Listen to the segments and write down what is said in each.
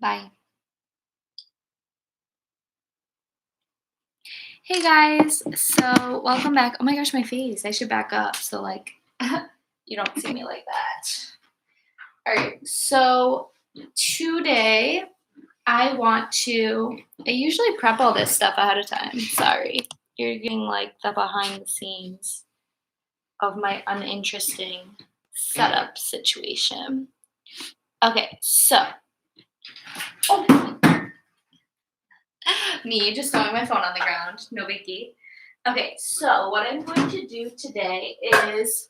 Bye. Hey guys, so welcome back. Oh my gosh, my face. I should back up so you don't see me like that. All right, so today I usually prep all this stuff ahead of time. Sorry. You're getting like the behind the scenes of my uninteresting setup situation. Okay, so oh, me just throwing my phone on the ground, no biggie. Okay, so what I'm going to do today is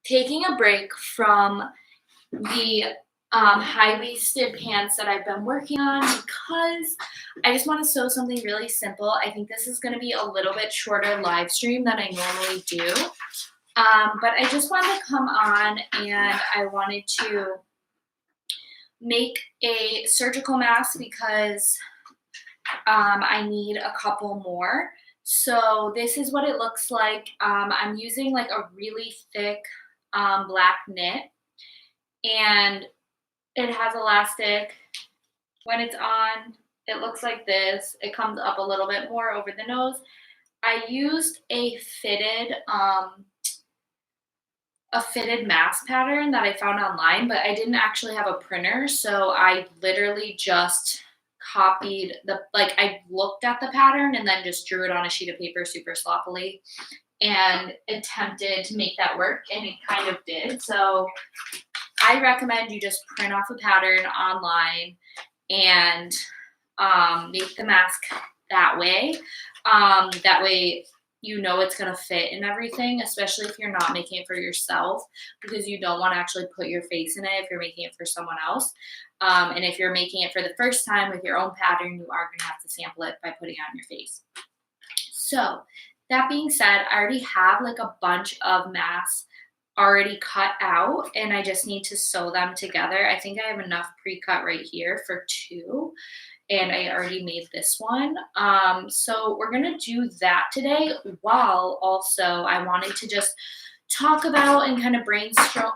taking a break from the high-waisted pants that I've been working on because I just want to sew something really simple. I think this is going to be a little bit shorter live stream than I normally do. But I just wanted to come on and I wanted to make a surgical mask because I need a couple more. So this is what it looks like. I'm using like a really thick black knit, and it has elastic. When it's on, it looks like this. It comes up a little bit more over the nose. I used a fitted mask pattern that I found online, but I didn't actually have a printer, so I literally just copied I looked at the pattern and then just drew it on a sheet of paper super sloppily and attempted to make that work, and it kind of did. So I recommend you just print off a pattern online and make the mask that way. That way you know it's going to fit and everything, especially if you're not making it for yourself, because you don't want to actually put your face in it if you're making it for someone else. And if you're making it for the first time with your own pattern, you are going to have to sample it by putting it on your face. So that being said, I already have like a bunch of masks already cut out and I just need to sew them together. I think I have enough pre-cut right here for 2, and I already made this one. So we're gonna do that today, while also I wanted to just talk about and kind of brainstorm.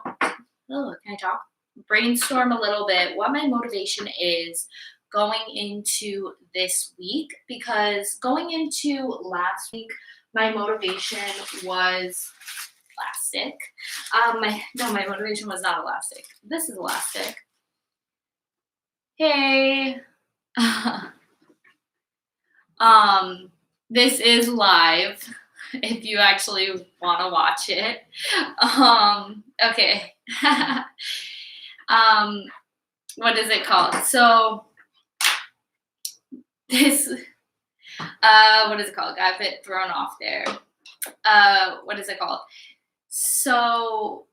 Oh, can I talk? Brainstorm a little bit what my motivation is going into this week, because going into last week, my motivation was elastic. My motivation was not elastic. This is elastic. Hey. This is live if you actually want to watch it. Okay. What is it called? So this what is it called? Got a bit thrown off there. What is it called? So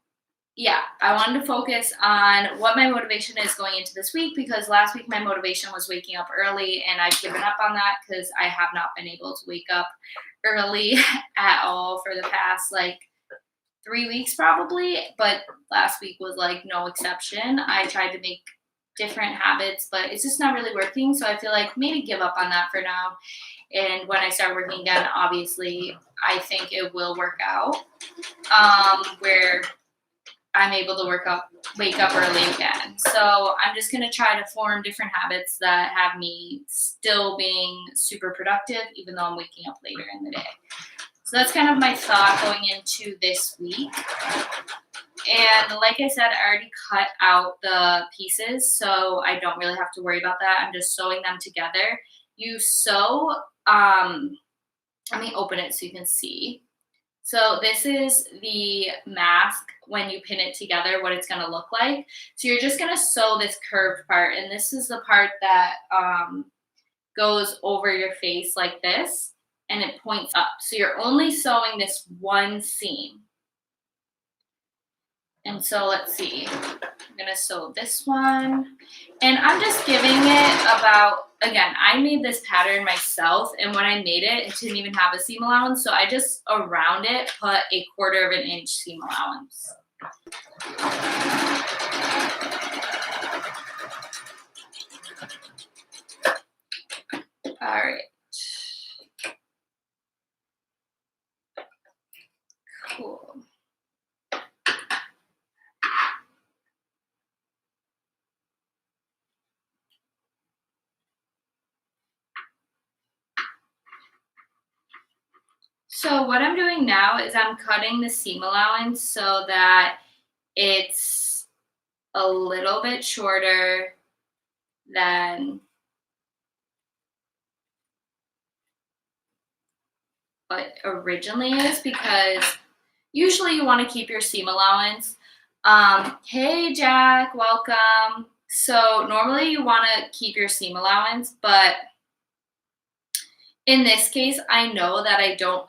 yeah, I wanted to focus on what my motivation is going into this week, because last week my motivation was waking up early, and I've given up on that because I have not been able to wake up early at all for the past 3 weeks probably, but last week was no exception. I tried to make different habits, but it's just not really working, so I feel like maybe give up on that for now. And when I start working again, obviously I think it will work out, where I'm able to wake up early again. So I'm just going to try to form different habits that have me still being super productive, even though I'm waking up later in the day. So that's kind of my thought going into this week. And like I said, I already cut out the pieces, so I don't really have to worry about that. I'm just sewing them together. You sew, let me open it so you can see. So this is the mask when you pin it together, what it's going to look like. So you're just going to sew this curved part, and this is the part that goes over your face like this, and it points up. So you're only sewing this one seam. And so let's see, I'm going to sew this one, and I'm just giving it about, again, I made this pattern myself, and when I made it, it didn't even have a seam allowance, so I just around it put 1/4 of an inch seam allowance. All right. Cool. So what I'm doing now is I'm cutting the seam allowance so that it's a little bit shorter than what originally is, because usually you want to keep your seam allowance. Hey Jack, welcome. So normally you want to keep your seam allowance, but in this case, I know that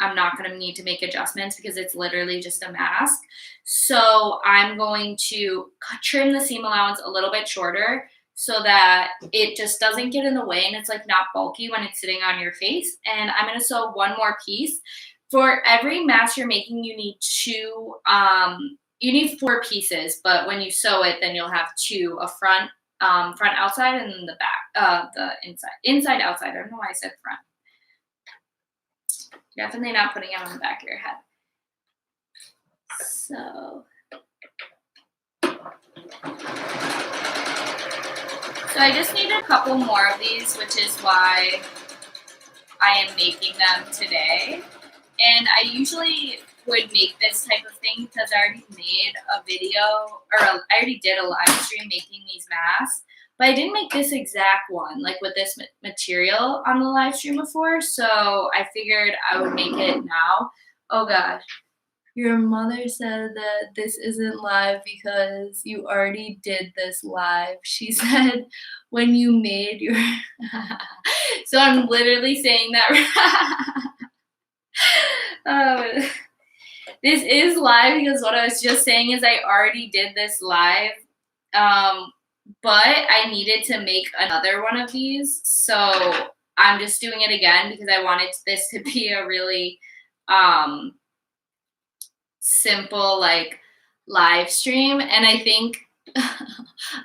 I'm not going to need to make adjustments because it's literally just a mask. So I'm going to trim the seam allowance a little bit shorter so that it just doesn't get in the way and it's like not bulky when it's sitting on your face. And I'm going to sew one more piece. For every mask you're making, you need you need 4 pieces, but when you sew it, then you'll have 2, a front outside and then the back, the inside outside. I don't know why I said front. Definitely not putting it on the back of your head. So I just need a couple more of these, which is why I am making them today. And I usually would make this type of thing because I already made a video, I already did a live stream making these masks. But I didn't make this exact one, like with this material on the live stream before, so I figured I would make it now. Oh gosh. Your mother said that this isn't live because you already did this live. She said when you made your... So I'm literally saying that. This is live because what I was just saying is I already did this live. But I needed to make another one of these, so I'm just doing it again because I wanted this to be a really simple like live stream. And I think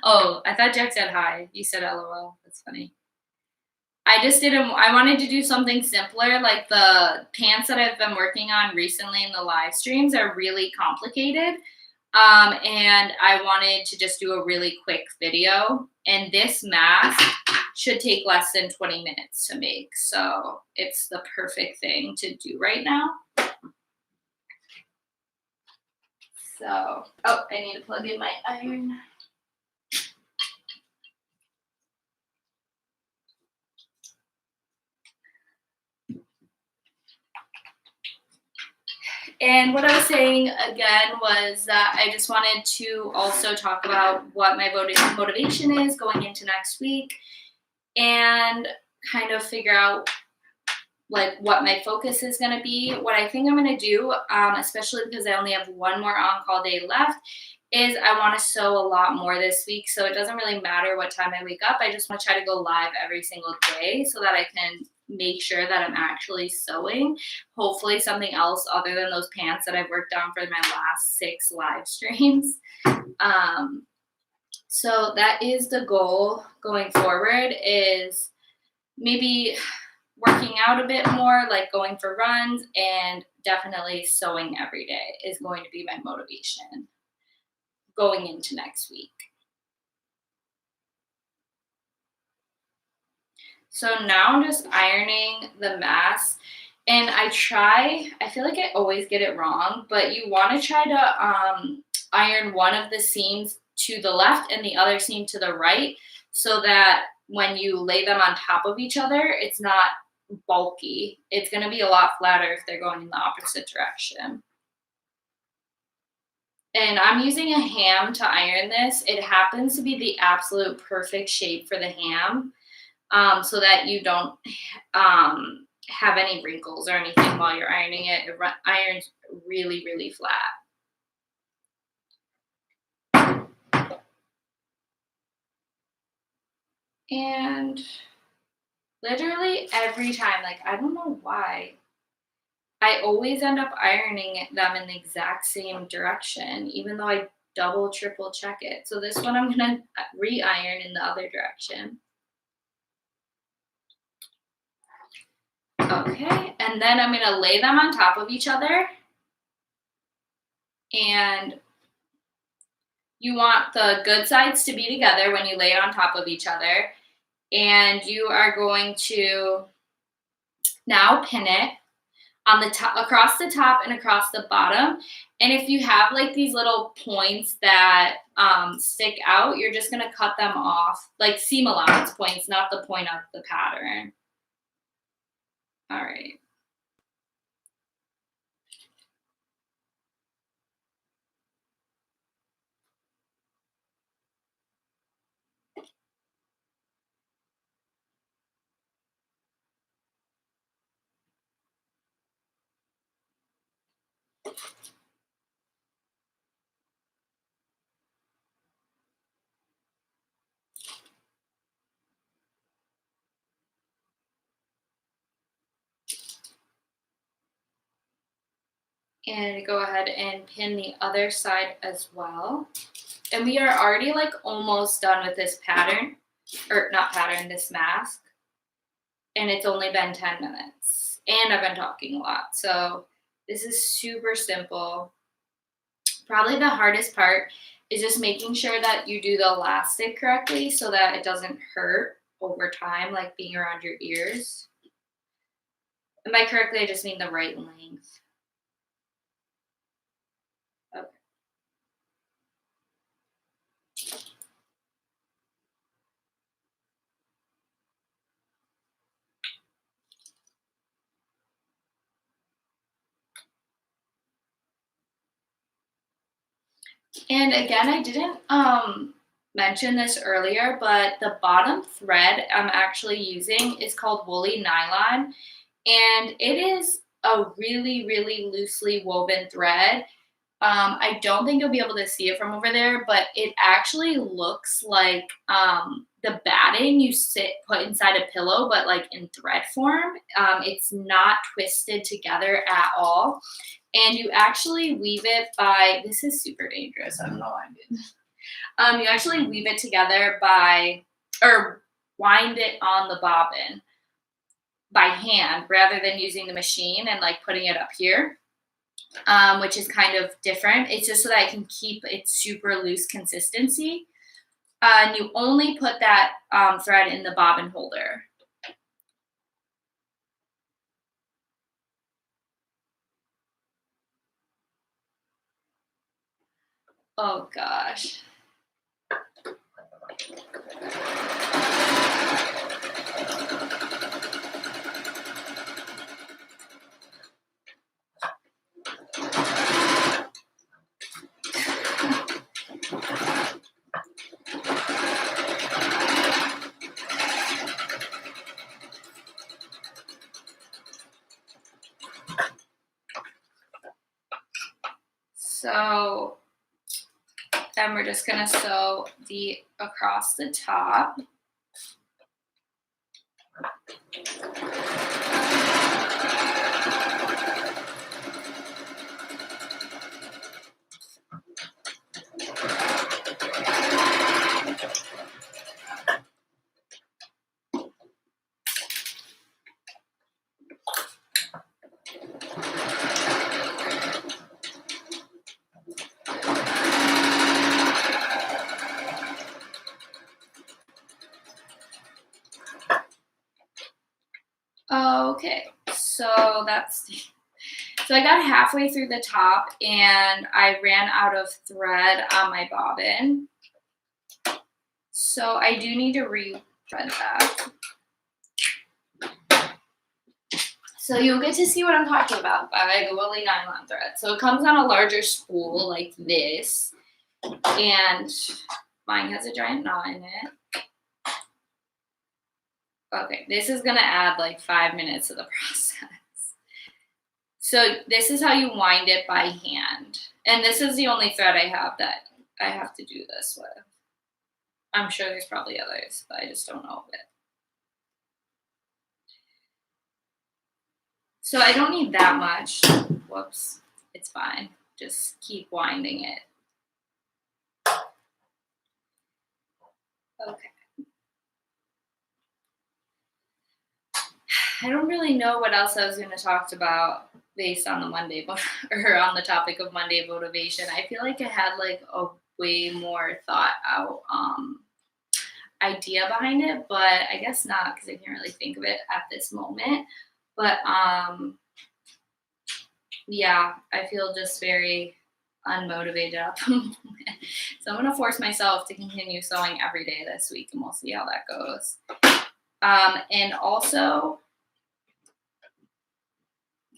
oh, I thought Jack said hi. You said LOL. That's funny. I wanted to do something simpler. Like the pants that I've been working on recently in the live streams are really complicated. And I wanted to just do a really quick video. And this mask should take less than 20 minutes to make. So it's the perfect thing to do right now. So, oh, I need to plug in my iron. And what I was saying again was that I just wanted to also talk about what my motivation is going into next week and kind of figure out like what my focus is going to be. What I think I'm going to do, especially because I only have one more on-call day left, is I want to sew a lot more this week. So it doesn't really matter what time I wake up. I just want to try to go live every single day so that I can make sure that I'm actually sewing. Hopefully something else other than those pants that I've worked on for my last 6 live streams. So that is the goal going forward, is maybe working out a bit more, like going for runs, and definitely sewing every day is going to be my motivation going into next week. So now I'm just ironing the mask, and I feel like I always get it wrong, but you want to try to iron one of the seams to the left and the other seam to the right so that when you lay them on top of each other, it's not bulky. It's going to be a lot flatter if they're going in the opposite direction. And I'm using a ham to iron this. It happens to be the absolute perfect shape for the ham, so that you don't have any wrinkles or anything while you're ironing it. It irons really, really flat. And literally every time, like, I don't know why, I always end up ironing them in the exact same direction, even though I double, triple check it. So this one I'm going to re-iron in the other direction. Okay, and then I'm going to lay them on top of each other. And you want the good sides to be together when you lay it on top of each other. And you are going to now pin it. on the top, across the top and across the bottom. And if you have like these little points that stick out, you're just gonna cut them off, like seam allowance points, not the point of the pattern. All right. And go ahead and pin the other side as well. And we are already like almost done with this pattern, or not pattern, this mask. And it's only been 10 minutes. And I've been talking a lot. So this is super simple. Probably the hardest part is just making sure that you do the elastic correctly so that it doesn't hurt over time, like being around your ears. And by correctly, I just mean the right length. Okay. And again, I didn't mention this earlier, but the bottom thread I'm actually using is called woolly nylon, and it is a really, really loosely woven thread. I don't think you'll be able to see it from over there, but it actually looks like the batting you put inside a pillow, but like in thread form. It's not twisted together at all. And you actually weave it by, this is super dangerous. I don't know why I'm doing this. You actually weave it together by, or wind it on the bobbin by hand rather than using the machine and like putting it up here, which is kind of different. It's just so that I can keep it super loose consistency. And you only put that thread in the bobbin holder. Oh gosh. So then we're just gonna sew the across the top. Okay, so so I got halfway through the top and I ran out of thread on my bobbin. So I do need to re-thread that. So you'll get to see what I'm talking about by the woolly nylon thread. So it comes on a larger spool like this, and mine has a giant knot in it. Okay, this is gonna add like 5 minutes to the process. So this is how you wind it by hand. And this is the only thread I have that I have to do this with. I'm sure there's probably others, but I just don't know of it. So I don't need that much. Whoops, it's fine. Just keep winding it. Okay. I don't really know what else I was going to talk about based on the or on the topic of Monday motivation. I feel like I had like a way more thought out idea behind it, but I guess not because I can't really think of it at this moment. But yeah, I feel just very unmotivated at the moment. So I'm gonna force myself to continue sewing every day this week, and we'll see how that goes. And also,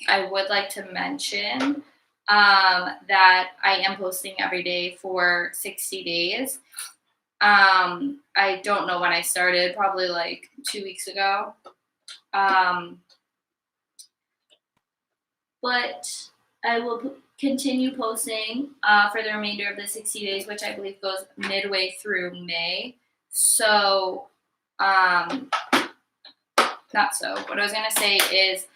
I would like to mention that I am posting every day for 60 days. I don't know when I started, probably like 2 weeks ago. Um, but I will continue posting for the remainder of the 60 days, which I believe goes midway through May. So, not so. What I was going to say is,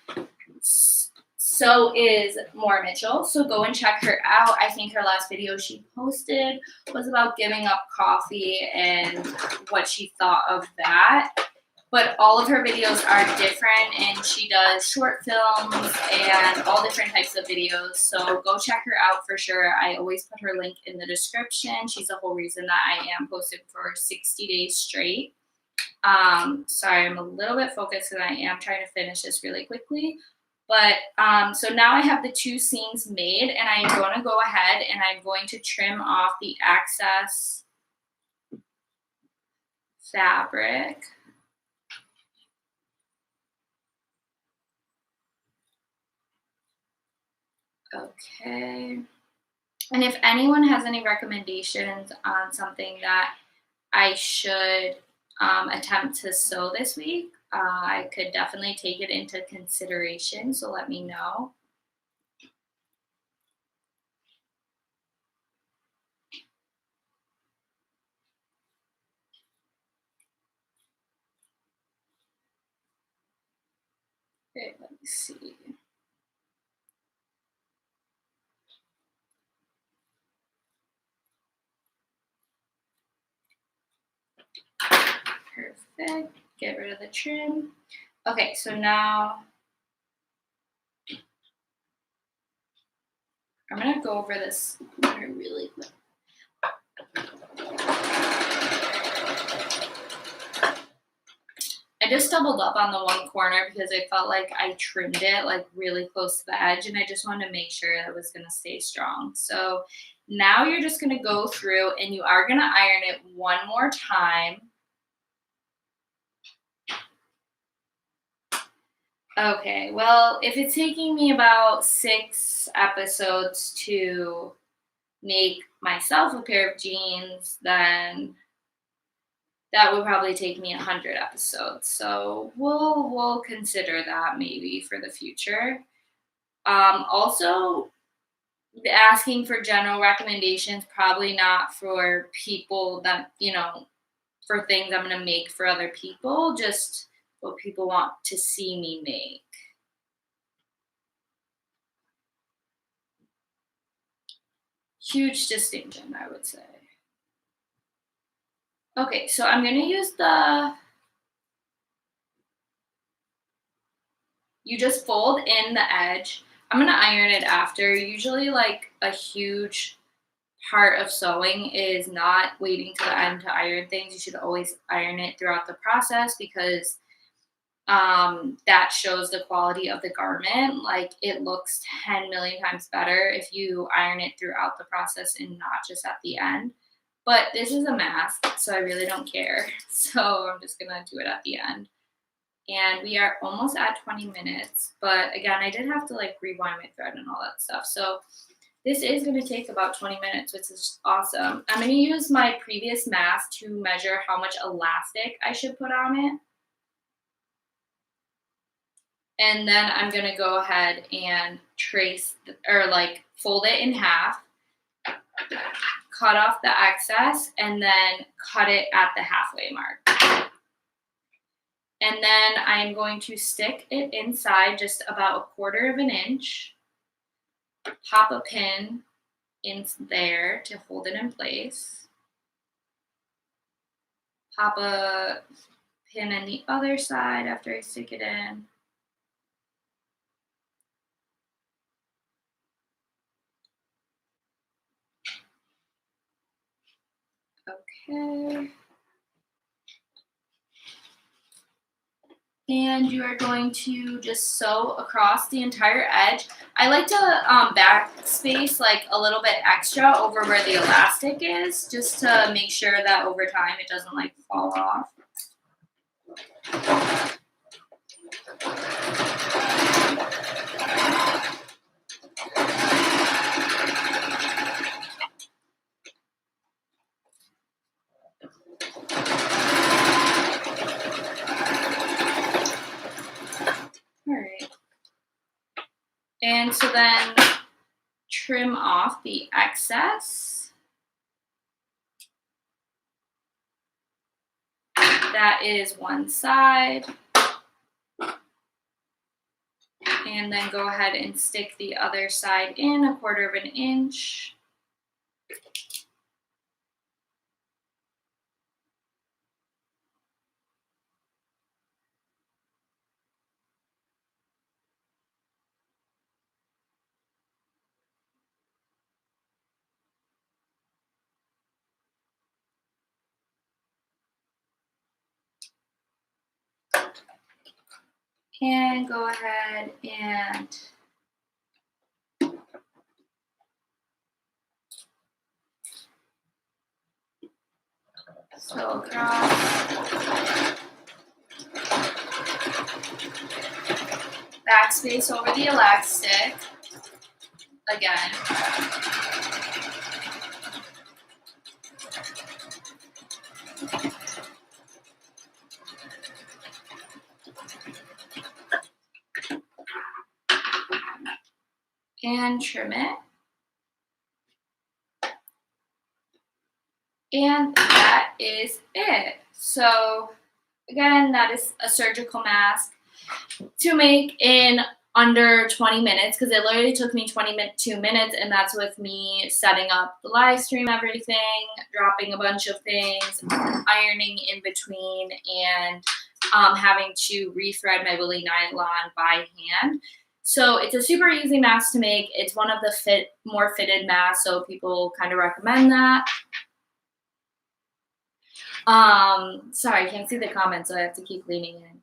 so is Mora Mitchell. So go and check her out. I think her last video she posted was about giving up coffee and what she thought of that. But all of her videos are different, and she does short films and all different types of videos. So go check her out for sure. I always put her link in the description. She's the whole reason that I am posted for 60 days straight. Sorry, I'm a little bit focused because I am trying to finish this really quickly. But so now I have the 2 seams made, and I'm going to go ahead and I'm going to trim off the excess fabric. Okay. And if anyone has any recommendations on something that I should attempt to sew this week, I could definitely take it into consideration. So let me know. Okay, let me see. Perfect. Get rid of the trim. Okay, so now I'm gonna go over this really quick. I just doubled up on the one corner because I felt like I trimmed it like really close to the edge, and I just wanted to make sure it was gonna stay strong. So now you're just gonna go through and you are gonna iron it one more time. Okay, well, if it's taking me about 6 episodes to make myself a pair of jeans, then that would probably take me 100 episodes. So we'll consider that maybe for the future. Also, asking for general recommendations, probably not for people that, for things I'm going to make for other people, just what people want to see me make. Huge distinction, I would say. Okay, so I'm going to use you just fold in the edge. I'm going to iron it after. Usually, like, a huge part of sewing is not waiting to the end to iron things. You should always iron it throughout the process because that shows the quality of the garment. Like, it looks 10 million times better if you iron it throughout the process and not just at the end. But this is a mask, so I really don't care. So I'm just gonna do it at the end. And we are almost at 20 minutes. But again, I did have to like rewind my thread and all that stuff. So this is going to take about 20 minutes, which is awesome. I'm going to use my previous mask to measure how much elastic I should put on it. And then I'm going to go ahead and fold it in half, cut off the excess, and then cut it at the halfway mark. And then I'm going to stick it inside just about 1/4 of an inch, pop a pin in there to hold it in place, pop a pin in the other side after I stick it in. Okay. And you are going to just sew across the entire edge. I like to backspace like a little bit extra over where the elastic is, just to make sure that over time it doesn't like fall off. All right. And so then trim off the excess. That is one side. And then go ahead and stick the other side in 1/4 of an inch. And go ahead and sew across. Backspace over the elastic again. And trim it. And that is it. So again, that is a surgical mask to make in under 20 minutes, because it literally took me 22 minutes, and that's with me setting up the live stream, everything, dropping a bunch of things, ironing in between, and having to rethread my woolly nylon by hand. So it's a super easy mask to make. It's one of the more fitted masks, so people kind of recommend that. Sorry, I can't see the comments, so I have to keep leaning in.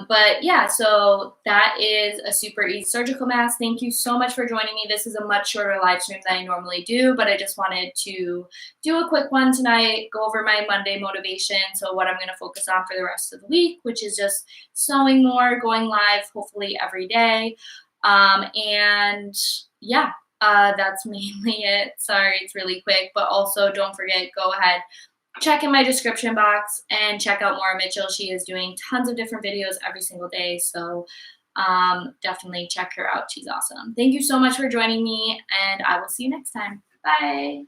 But yeah, so that is a super easy surgical mask. Thank you so much for joining me. This is a much shorter live stream than I normally do, but I just wanted to do a quick one tonight, go over my Monday motivation. So what I'm going to focus on for the rest of the week, which is just sewing more, going live, hopefully every day. And yeah, that's mainly it. Sorry, it's really quick, but also don't forget, go ahead, check in my description box and check out Mora Mitchell. She is doing tons of different videos every single day. So definitely check her out. She's awesome. Thank you so much for joining me, and I will see you next time. Bye.